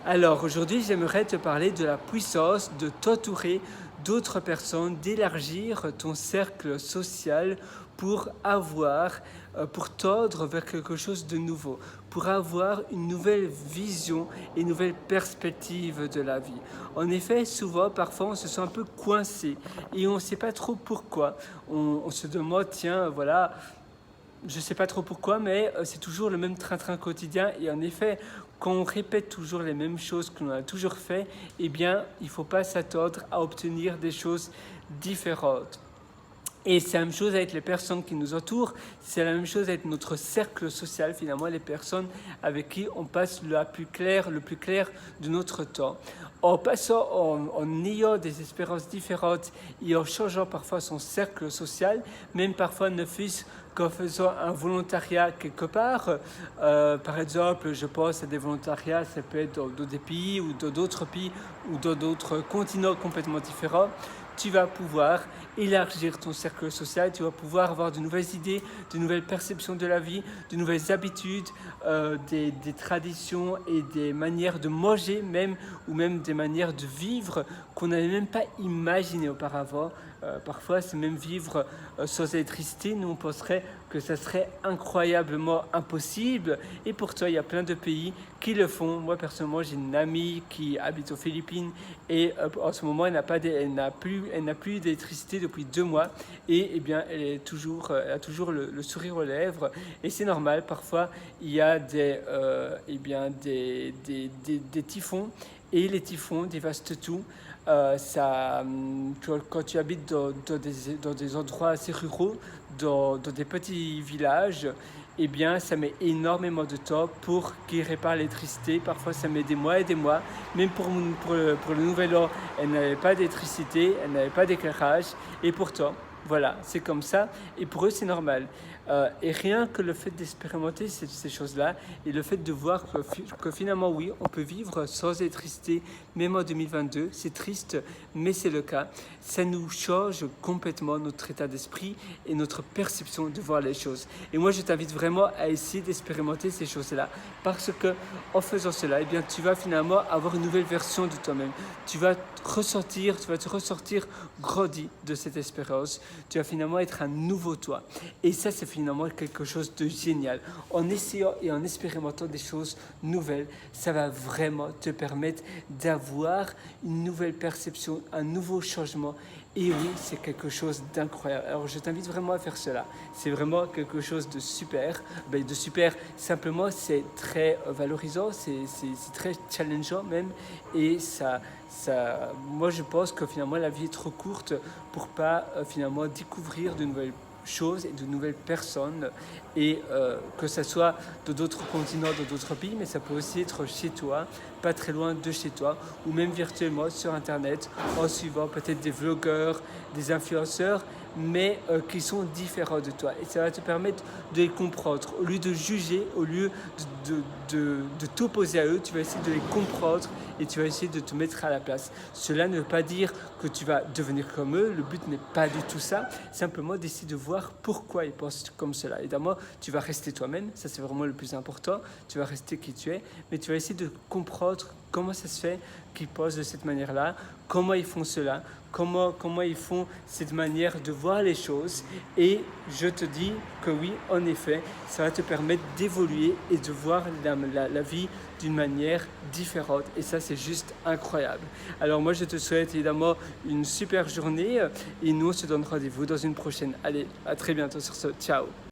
Alors aujourd'hui, j'aimerais te parler de la puissance de t'entourer d'autres personnes, d'élargir ton cercle social pour pour tordre vers quelque chose de nouveau, pour avoir une nouvelle vision et une nouvelle perspective de la vie. En effet, souvent, parfois, on se sent un peu coincé et on ne sait pas trop pourquoi. On se demande, tiens, voilà, je ne sais pas trop pourquoi, mais c'est toujours le même train-train quotidien. Et en effet, quand on répète toujours les mêmes choses que l'on a toujours fait, eh bien, il ne faut pas s'attendre à obtenir des choses différentes. Et c'est la même chose avec les personnes qui nous entourent, c'est la même chose avec notre cercle social, finalement, les personnes avec qui on passe le plus clair de notre temps. En ayant des expériences différentes et en changeant parfois son cercle social, même parfois ne fût-ce qu'en faisant un volontariat quelque part. Par exemple, je pense à des volontariats, ça peut être dans des pays ou dans d'autres pays ou dans d'autres continents complètement différents. Tu vas pouvoir élargir ton cercle social, tu vas pouvoir avoir de nouvelles idées, de nouvelles perceptions de la vie, de nouvelles habitudes, des traditions et des manières de manger même, ou même des manières de vivre qu'on n'avait même pas imaginées auparavant. Parfois, c'est même vivre sans électricité. Nous, on penserait que ça serait incroyablement impossible. Et pourtant, il y a plein de pays qui le font. Moi, personnellement, j'ai une amie qui habite aux Philippines et en ce moment, elle n'a plus d'électricité depuis 2 mois. Et eh bien, elle a toujours le sourire aux lèvres. Et c'est normal. Parfois, il y a des typhons. Et les typhons dévastent tout. Quand tu habites dans des endroits assez ruraux, dans des petits villages, eh bien, ça met énormément de temps pour qu'ils réparent l'électricité. Parfois, ça met des mois et des mois. Même pour le nouvel an, elle n'avait pas d'électricité, elle n'avait pas d'éclairage. Et pourtant, voilà, c'est comme ça. Et pour eux, c'est normal. Et rien que le fait d'expérimenter ces choses-là et le fait de voir que finalement, oui, on peut vivre sans électricité, même en 2022, c'est triste, mais c'est le cas. Ça nous change complètement notre état d'esprit et notre perception de voir les choses. Et moi, je t'invite vraiment à essayer d'expérimenter ces choses-là parce que en faisant cela, eh bien, tu vas finalement avoir une nouvelle version de toi-même. Tu vas te ressortir grandi de cette expérience. Tu vas finalement être un nouveau toi. Et ça, c'est finalement quelque chose de génial. En essayant et en expérimentant des choses nouvelles, ça va vraiment te permettre d'avoir une nouvelle perception, un nouveau changement. Et oui, c'est quelque chose d'incroyable. Alors, je t'invite vraiment à faire cela. C'est vraiment quelque chose de super. De super, simplement, c'est très valorisant, c'est très challengeant même. Et moi, je pense que finalement, la vie est trop courte pour pas finalement découvrir de nouvelles choses et de nouvelles personnes et que ça soit de d'autres continents, de d'autres pays, mais ça peut aussi être chez toi, pas très loin de chez toi, ou même virtuellement sur internet en suivant peut-être des vlogueurs, des influenceurs, mais qui sont différents de toi. Et ça va te permettre de les comprendre. Au lieu de juger, au lieu de t'opposer à eux, tu vas essayer de les comprendre et tu vas essayer de te mettre à la place. Cela ne veut pas dire que tu vas devenir comme eux. Le but n'est pas du tout ça. Simplement d'essayer de voir pourquoi ils pensent comme cela. Évidemment, tu vas rester toi-même. Ça, c'est vraiment le plus important. Tu vas rester qui tu es. Mais tu vas essayer de comprendre comment ça se fait qu'ils pensent de cette manière-là, comment ils font cela, comment ils font cette manière de voir les choses. Et je te dis que oui, en effet, ça va te permettre d'évoluer et de voir la vie d'une manière différente. Et ça, c'est juste incroyable. Alors moi, je te souhaite évidemment une super journée et nous, on se donne rendez-vous dans une prochaine. Allez, à très bientôt sur ce. Ciao.